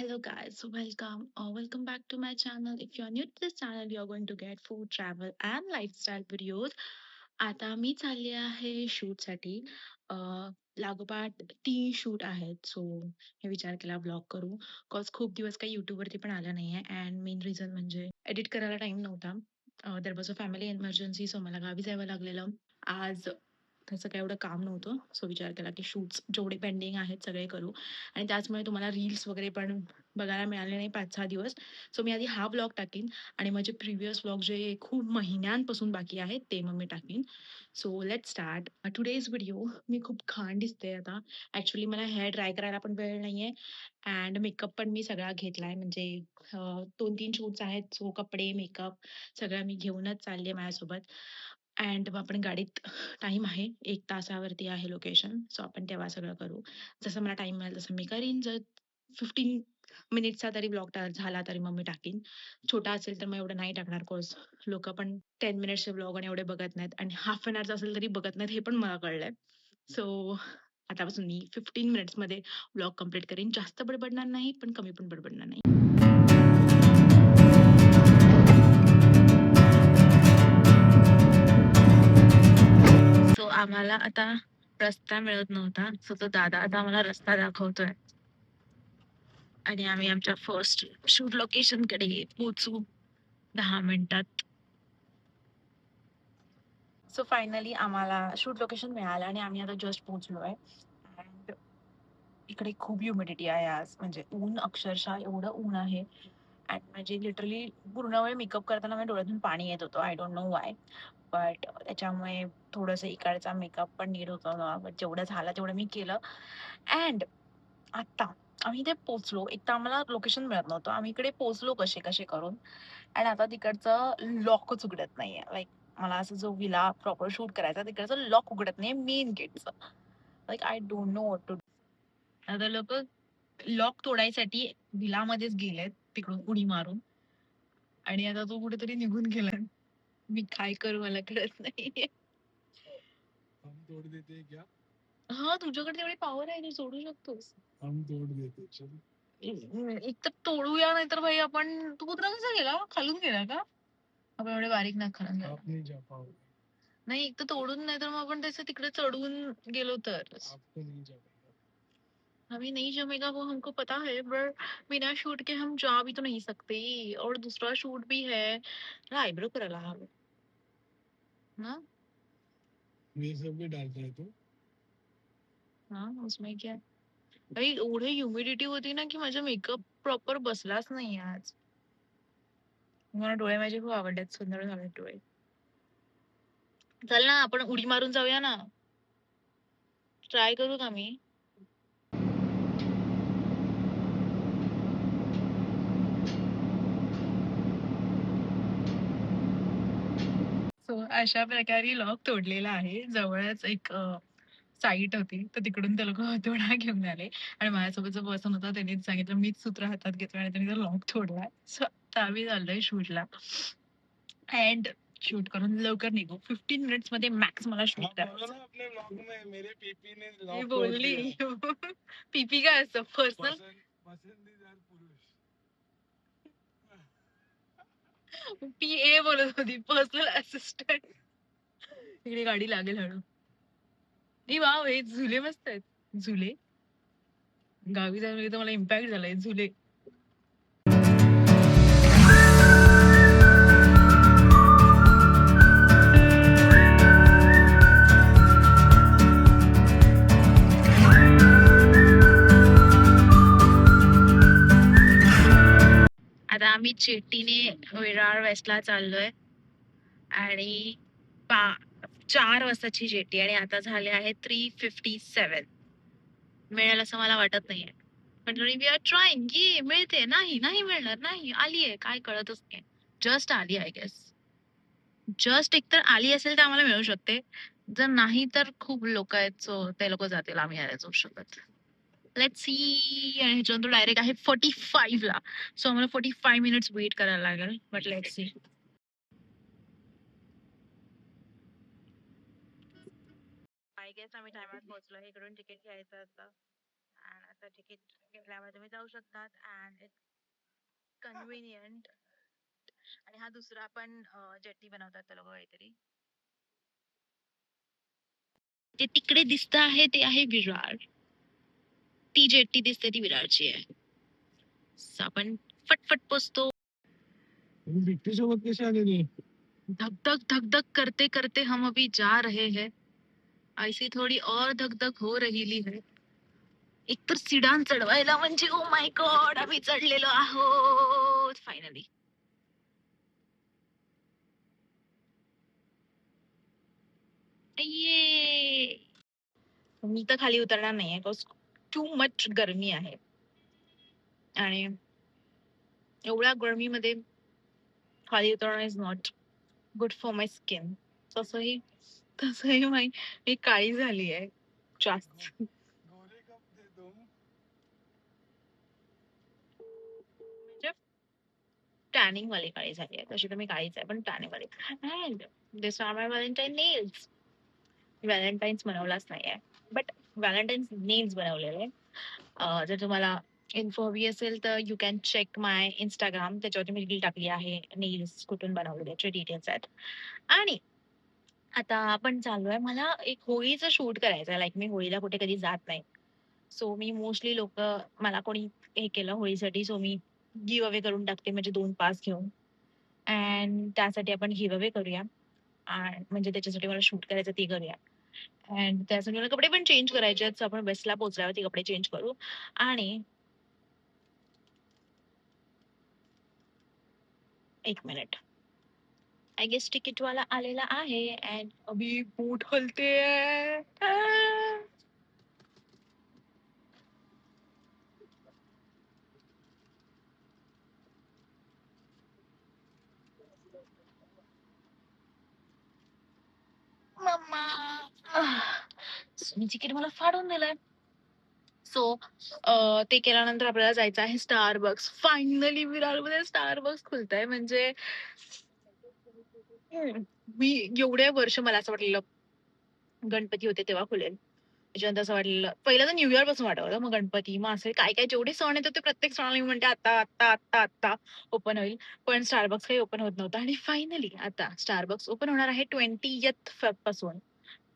Hello guys, welcome back to my channel. If you're new to this channel, you're going to get food, travel and lifestyle videos. आता मी चालले आहे शूटसाठी. अ, लागोपाठ 3 shoot आहेत. So हे विचार केला व्लॉग करू. खूप दिवस काही YouTubeवरती पण आलं नाहीये अँड मेन रिझन म्हणजे एडिट करायला टाईम नव्हता. There was a family emergency so मला गावी जावं लागलेलं. आज त्याचं काही एवढं काम नव्हतं. सो विचार केला की शूट्स जेवढे पेंडिंग आहेत सगळे करू आणि त्याचमुळे तुम्हाला रील्स वगैरे पण बघायला मिळाले नाही 5-6 दिवस. सो मी आधी हा व्लॉग टाकीन आणि माझे प्रिव्हियस व्लॉग जे खूप महिन्यांपासून बाकी आहेत ते मग मी टाकीन. So let's start today's video. मी खूप घाण दिसते आता. ॲक्चुअली मला हेअर ड्राय करायला पण वेळ नाहीये अँड मेकअप पण मी सगळा घेतलाय म्हणजे 2-3 शूट्स आहेत. सो कपडे, मेकअप सगळं मी घेऊनच चालली आहे माझ्यासोबत अँड मग आपण गाडीत टाईम आहे. 1 तासावरती आहे लोकेशन. सो आपण तेव्हा सगळं करू. जसं मला टाईम मिळेल तसं मी करीन. जर 15 मिनिट्सचा तरी ब्लॉग झाला तरी मग मी टाकीन. छोटा असेल तर मग एवढं नाही टाकणार कोर्स लोकं पण 10 मिनिट्सचे ब्लॉग आणि एवढे बघत नाहीत आणि हाल्फ एन अवरचा असेल तरी बघत नाहीत हे पण मला कळलंय. सो आतापासून मी 15 मिनिट्समध्ये ब्लॉग कंप्लीट करीन. जास्त बडबडणार नाही, पण कमी पण बडबडणार नाही. सो आम्हाला आता रस्ता मिळत नव्हता. सो तो दादा आता आम्हाला रस्ता दाखवतोय आणि आम्ही आमच्या फर्स्ट शूट लोकेशनकडे पोहोचू 10 मिनिटात. सो फायनली आम्हाला शूट लोकेशन मिळालं आणि आम्ही आता जस्ट पोहोचलोय. अँड इकडे खूप ह्युमिडिटी आहे आज. म्हणजे ऊन अक्षरशः एवढं ऊन आहे. अँड म्हणजे लिटरली पूर्ण वेळ मेकअप करताना माझ्या डोळ्यातून पाणी येत होतं. I don't know why. But त्याच्यामुळे थोडंसं इकडचा मेकअप पण नीट होतं. बट जेवढं झालं तेवढं मी केलं. अँड आता आम्ही इथे पोहोचलो. एक तर आम्हाला लोकेशन मिळत नव्हतं. आम्ही इकडे पोहोचलो कसे कसे करून. आणि आता तिकडचं लॉकच उघडत नाहीये. लाईक मला असं जो विला प्रॉपर शूट करायचा तिकडचं लॉक उघडत नाहीये मेन गेटचं. Like I don't know what to do. आता लोकं लॉक तोडायसाठी विलामध्येच गेलेत तिकडून उडी मारून आणि आता तो कुठेतरी निघून गेलाय. मी काय करू मला कळत नाहीये. हम तोड़ देते हैं क्या? हां, तुझ्याकडे तेवढी पॉवर आहे तू सोडू शकतोस. हम तोड़ देते चलो. एक तर तोडूया नाहीतर भाई आपण तू कुत्रा कसा गेला? खालून गेला का? आपण एवढे बारीक नाक खालून गेला. आप नहीं जा पाओगे. नाही एक तर तोडून नाही तर मग आपण त्याचं तिकडे चढून गेलो तर. आपको नहीं जा पाएगा. हमें नहीं जमेगा वो हमको पता है पर बिना शूट के हम जा भी तो नहीं सकते और दूसरा शूट भी है. आईब्रो करायला हवं ना. ये सब भी डालता है तो हाँ उसमें क्या. भाई एवढी ह्युमिडिटी होती ना की माझा मेकअप प्रॉपर बसलाच नाही आज. मला डोळे माझे खूप आवडतात. सुंदर झाले डोळे. चल ना आपण उडी मारून जाऊया ना. ट्राय करू का मी? सो अशा प्रकारे लॉक तोडलेला आहे. जवळच एक साईट होती. तर तिकडून ते लोकं हथोडा घेऊन आले आणि माझ्यासोबत जो पर्सन होता त्यानेच सांगितलं. मीच सूत्र हातात घेतलं आणि त्याने तो लॉक तोडलाय. सो आता आम्ही चाललोय शूटला अँड शूट करून लवकर निघू. 15 मिनिट्समध्ये मॅक्स मला शूट हाँ बोलो करायचं. ना अपने ब्लॉग में मेरे पीपी ने मी लॉक तोड़ बोलली. दिया. पी काय असतं पर्सनल. पसंदीदार पुरुष. पी-ए बोलत होती. Personal assistant. इकडे गाडी लागेल हळू. ए वॉव! हे झुले मस्त आहेत. झुले? गावी जाऊन तर मला इम्पॅक्ट झालाय झुले. आता आम्ही जेटीने विरार वेस्टला चाललोय आणि 4 वाजताची जेटी आणि आता झाले आहे 3:57. मिळेल असं मला वाटत नाहीये. पण तरी वी आर ट्रायिंग. ये मिळते. नाही, नाही मिळणार. नाही. आलीये. काय कळतच नाही. जस्ट आली आय गेस. जस्ट एकतर आली असेल तर आम्हाला मिळू शकते. जर नाही तर खूप लोकं आहेत सो ते लोकं जातील. आम्ही नाही जाऊ शकत. Let's see. आणि ह्याच्यानंतर डायरेक्ट आहे 45 ला. सो आम्हाला 45 मिनिट्स वेट करायला लागेल. But let's see. I guess आम्ही टायमात पोहोचलो. इकडून तिकीट घ्यायचं असतं. आणि तर तिकीट घेतल्यावर तुम्ही जाऊ शकतात अँड इट्स कन्व्हिनियंट. आणि हा दुसरा पण जेट्टी बनवतात ते लोक काहीतरी. ते तिकडे दिसत आहे ते आहे विरार. ती जेट्टी दिसते ती विरारची आहे. आपण फटफट पोचतो. तुम्ही बिट्टू सोबत कसे आलेले? धक धक धक धक करते करते हम अभी जा रहे हैं. ऐसी थोडी और धक धक हो रहीली है. एकतर सिडान चढवायला म्हणजे ओ माय गॉड आम्ही चढलेलो आहोत फायनली. ये मी तर खाली उतरणार नाहीये बिकॉज टू मच गरमी आहे आणि एवढ्या गरमीमध्ये खाली उतरणं is not good for my skin. तसंही तसंही मी काळी झाली आहे जास्त. गोरे कब थे तुम? म्हणजे टॅनिंग वाली काळी झाली आहे. तशी तर मी काळीच आहे पण टॅनिंग वाली. And this are my Valentine nails. Valentines बनवलाच नाहीये बट व्हॅलेंटाईन्स नेल्स बनवलेले. जर तुम्हाला इन्फो हवी असेल तर you can check my Instagram. त्याच्यावरती मी रील टाकली आहे नेल्स कुठून बनवले त्याचे डिटेल्स आहेत. आणि आता आपण चाललोय मला एक होळीचं शूट करायचं आहे. लाईक मी होळीला कुठे कधी जात नाही. सो मी मोस्टली लोक मला कोणी हे केलं होळीसाठी सो मी गिव्ह अवे करून टाकते म्हणजे 2 पास घेऊन. अँड त्यासाठी आपण गिव्ह अवे करूया. आणि म्हणजे त्याच्यासाठी मला शूट करायचं ते करूया. अँड त्यासाठी मला कपडे पण चेंज करायचे आहेत. सो आपण वेस्टला पोहोचल्यावरती कपडे चेंज करू. आणि 1 मिनिट. आय गेस तिकीटवाला आलेला आहे अँड अभी बोट हलतेय. मम्मा. मी तिकीट मला फाडून दिलंय. सो ते केल्यानंतर आपल्याला जायचं आहे स्टारबक्स. फायनली विरारमध्ये स्टारबक्स खुलतंय म्हणजे मी एवढ्या वर्ष मला असं वाटलेलं गणपती होते तेव्हा खुलेल. त्याच्यानंतर असं वाटलेलं पहिलं तर न्यू इयर पासून वाटत होतं. मग गणपती मग असे काय काय जेवढे सण येतात ते प्रत्येक सणाला मी म्हणते आता आता आता आता ओपन होईल. पण स्टारबक्स काही ओपन होत नव्हतं आणि फायनली आता स्टारबक्स ओपन होणार आहे 20th फेब पासून.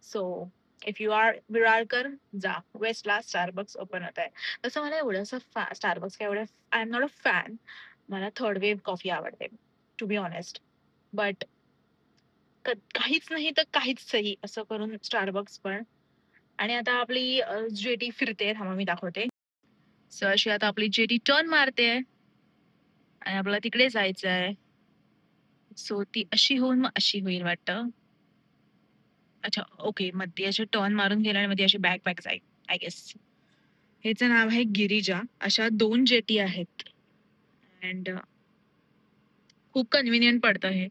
सो इफ यू आर विरारकर जा वेस्टला स्टारबक्स ओपन होत आहे. तसं मला एवढंसं स्टारबक्स काय एवढं I am not a fan. मला थर्ड वेव्ह कॉफी आवडते टू बी ऑनेस्ट. बट काहीच नाही तर काहीच सही असं करून स्टारबक्स पण. आणि आता आपली जेटी फिरते थांबा मी दाखवते. सो अशी आता आपली जेटी टर्न मारते आणि आपल्याला तिकडे जायचं आहे. सो ती अशी होऊन मग अशी होईल वाटतं. अच्छा ओके मध्ये अशी टर्न मारून गेला आणि मध्ये अशी बॅक बॅक जाईल आय गेस. ह्याचं नाव आहे गिरिजा. अशा 2 जेटी आहेत अँड खूप कन्व्हिनियंट पडतं हे.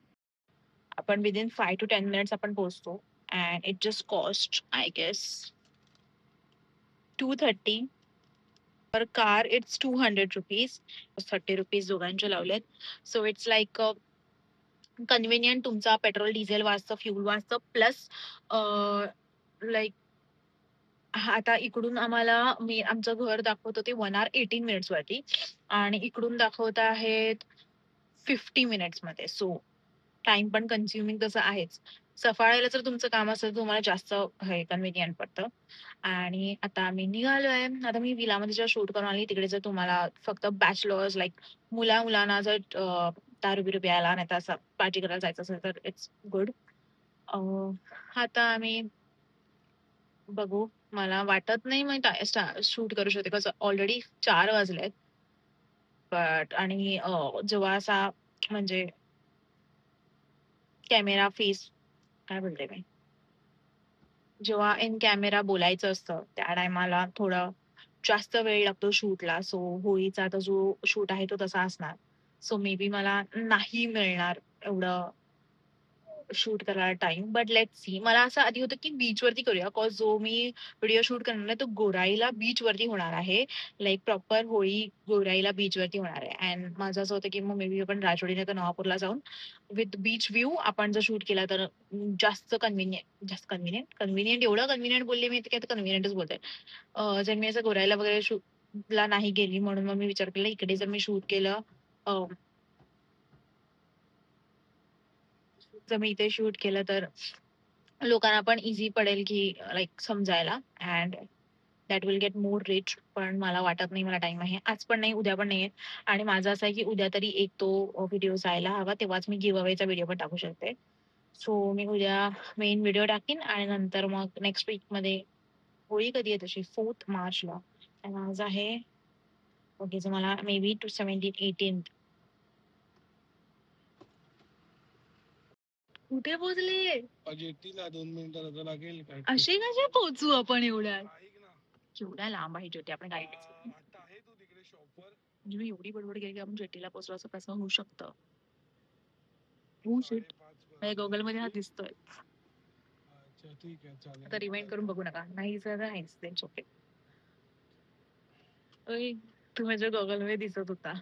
आपण विदिन 5 to 10 मिनिट्स आपण पोहोचतो and it just cost I guess 230. Per car it's 200 rupees. 30 rupees दोघांचे लावलेत. So it's like convenient. तुमचा पेट्रोल डिझेल वाचतं फ्युल वाचतं प्लस लाईक आता इकडून आम्हाला मी आमचं घर दाखवत होते 1 hour 18 मिनिट्स वरती आणि इकडून दाखवत आहेत 50 मिनिट्स मध्ये. सो टाइम पण कन्झ्युमिंग तसं आहेच. सफाळायला जर तुमचं काम असेल तर तुम्हाला जास्त हे कन्व्हिनियंट पडतं. आणि आता आम्ही निघालोय. आता मी विलामध्ये जेव्हा शूट करून आली तिकडे जर तुम्हाला फक्त बॅचलर्स लाईक मुलांना जर दारू बिरू प्यायला नाही तर असं पार्टी करायला जायचं असेल तर इट्स गुड. आता आम्ही बघू. मला वाटत नाही मी शूट करू शकते बिकॉज ऑलरेडी 4 वाजलेत. बट आणि जेव्हा असा म्हणजे कॅमेरा फेस काय बोलते मी जेव्हा इन कॅमेरा बोलायचं असतं त्या टायमाला थोडं जास्त वेळ लागतो शूटला. सो होळीचा आता जो शूट आहे तो तसा असणार. सो मे बी मला नाही मिळणार एवढं शूट करायला टाइम. But let's C. मला असं आधी होतं की बीच वरती करूया बिकॉज जो मी व्हिडिओ शूट करणार आहे तो गोराईला बीच वरती होणार आहे. लाईक प्रॉपर होळी गोराईला बीच वरती होणार आहे अँड माझं असं होतं की मग मे बी आपण राजवाडी तर नवापूरला जाऊन विथ बीच व्ह्यू आपण जर शूट केला तर जास्त कन्व्हिनियंट एवढं कन्व्हिनियंट बोलले मी काय कन्व्हिनियंटच बोलते. जर मी असं गोराईला वगैरे ला नाही गेली म्हणून मग मी विचार केला इकडे जर मी शूट केलं जर मी इथे शूट केलं तर लोकांना पण इझी पडेल की लाईक समजायला and that will get more rich. पण मला वाटत नाही मला टाइम आहे. आज पण नाही, उद्या पण नाहीये. आणि माझं असं आहे की उद्या तरी एक तो व्हिडिओ जायला हवा, तेव्हाच मी गिव्ह अवेचा व्हिडिओ पण टाकू शकते. सो मी उद्या मेन व्हिडिओ टाकीन आणि नंतर मग नेक्स्ट वीकमध्ये होळी कधी आहे तशी 4th मार्चला. आणि आज आहे ओके, सो मला मे बी टू 17-18 कुठे पोहोचले? जेटीला 2 मिनिटाला लागेल काय असे कसे पोहोचू आपण एवढ्या ऐक ना केवढ्या लांब आहे जेटी? आपण गाडी आता आहे तू तिकडे शॉपवर म्हणजे मी एवढी बडबड केली की आपण जेटीला पोहोचलो असं कसं होऊ शकतं? हो शिट, 5:30 माझ्या गॉगल मध्ये हा दिसतोय. अच्छा ठीक आहे चालेल आता रिमाइंड करून बघू नका. नाही सर नाहीच ते ओके. ओय, तू माझ्या गॉगल मध्ये दिसत होता.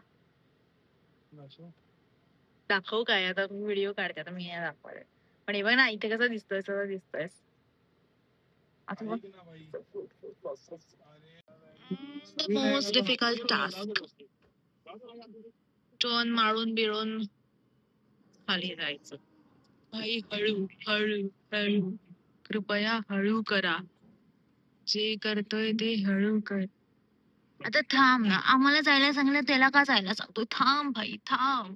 दाखवू काय? आता मी व्हिडिओ काढते, आता मी नाही दाखवत. पण हे बघ ना, इथे कसं दिसतोय, सगळं दिसतोय. आता बघ. ऐक ना बाई The most difficult task. Turn मारून बिरून खाली जायचं. भाई हळू हळू हळू, कृपया हळू करा. जे करतोय ते हळू कर. आता थांब ना, आम्हाला जायला सांगितलं त्याला का जायला सांगतोय? थांब भाई थांब.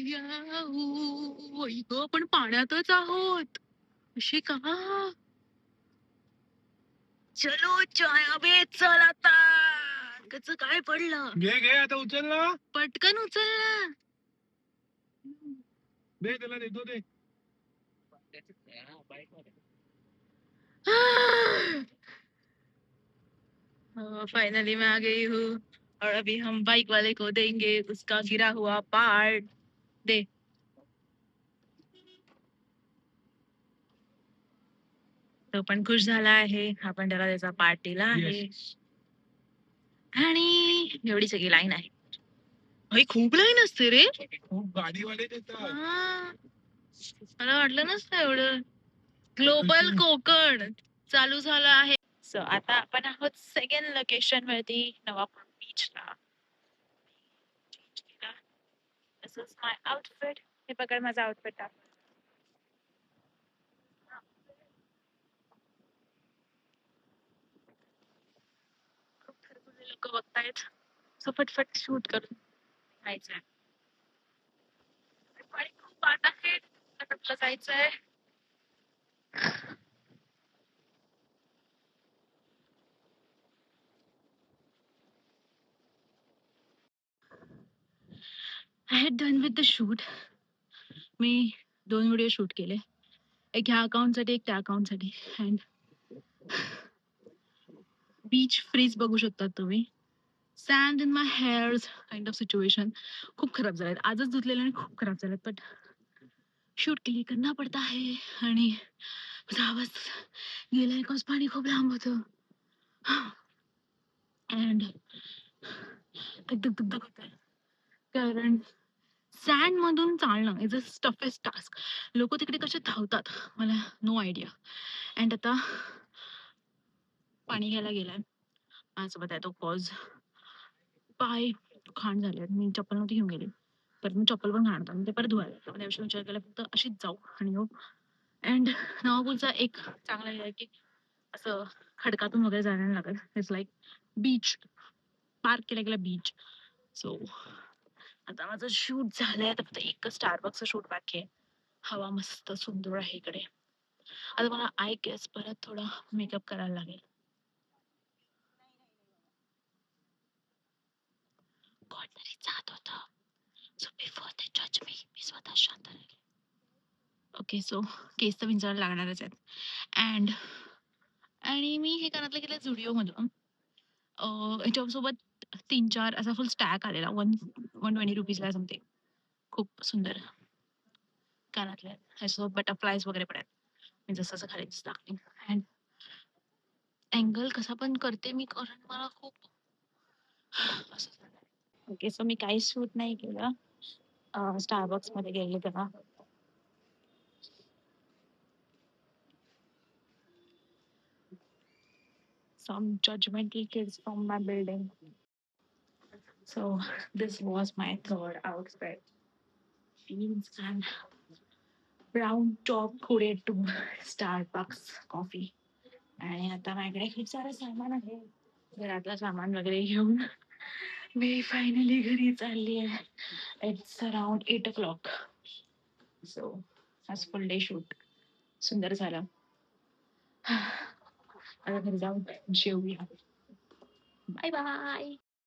याहू. इगं, आपण पाण्यातच आहोत. अशी का? चलो चाया बे, चल आता. कसं काय पडलं? घे घे आता उचल ना पटकन उचल ना. दे त्याला देतो दे फाइनली मैं आ गई हूँ और अभी हम बाइक वाले को देंगे उसका गिरा हुआ पार्ट. दे. तो पण खुश झाला आहे. आपण त्याला त्याचा पार्ट दिला आहे. आणि एवढी सगळी लाईन आहे. भाई खूप लाईन असते रे. खूप गाडीवाले देतात हा. मला वाटलं नसतं एवढं. ग्लोबल कोकण चालू झालं आहे. सो आता आपण आहोत सेकंड लोकेशन वरती, नवापूर बीचला. दिस इज माय आउटफिट. हे बघा माझा आउटफिट. लोक बघतायत, सो फटफट शूट करून जायचंय. पाणी खूप पाहत आहे, आता तुला जायचंय. I had done with the shoot. Me 2 video shoot केले. एक ह्या अकाउंटसाठी, एक त्या अकाउंटसाठी. अँड बीच फ्रीज बघू शकतात तुम्ही. Sand in my hairs kind of situation. खूप खराब झालेत. आजच धुतलेले आणि खूप खराब झालेत. बट शूट के लिए करना पडता है. आणि माझा आवाज गेलाय बिकॉज पाणी खूप लांब होतं. अँड धक धक धक होत आहे. कारण सँड मधून चालणं इज अ टफेस्ट टास्क. लोक तिकडे कसे धावतात मला नो आयडिया. अँड आता पाणी घ्यायला गेलाय माझ्यासोबत आहे तो कॉज. पाय घाण झाले, मी चप्पल नव्हती घेऊन गेली. परत मी चप्पल पण घाण होता, ते परत धुवायला लागतं. त्याविषयी विचार केला फक्त अशीच जाऊ आणि येऊ. अँड नवापूरचा एक चांगला हे आहे की असं खडकातून वगैरे जायला नाही लागत. इट्स लाईक बीच, पार्क केला गेला बीच. सो आता माझं शूट झालंय. आता फक्त एकच स्टारबक्सचं शूट बाकी आहे. हवा मस्त सुंदर आहे इकडे. आता मला आय गेस परत थोडा मेकअप करायला लागेल. कोणतरी जात होतं. सो बिफोर दे जज मी स्वतः शांत राहील. ओके, सो केस तर विंचरायला लागणारच आहेत. अँड आणि मी हे कानातलं केलं झुडिओमधून. ह्याच्यासोबत 3-4 असा फुल स्टॅक आलेला. 120 रुपीजला समथिंग. खूप सुंदर कानातले आहेत. ह्याच्यासोबत बटरफ्लायज वगैरे पण आहेत. मी जसं जसं खाली दिसत लागते. अँड अँगल कसा पण करते मी, कारण मला खूप असं झालं. ओके, सो मी काहीच शूट नाही केलं. स्टारबक्स मध्ये गेले तेव्हा. some judgmental kids from my building. So this was my third outfit. Jeans and brown top hooded to Starbucks coffee. आणि आता माझ्याकडे खूप सारं सामान आहे. घरातलं सामान वगैरे घेऊन मी फायनली घरी चालली आहे. It's around 8 o'clock. सो आज फुल डे शूट सुंदर झालं. आता घरी जाऊन जेवूया. Bye bye.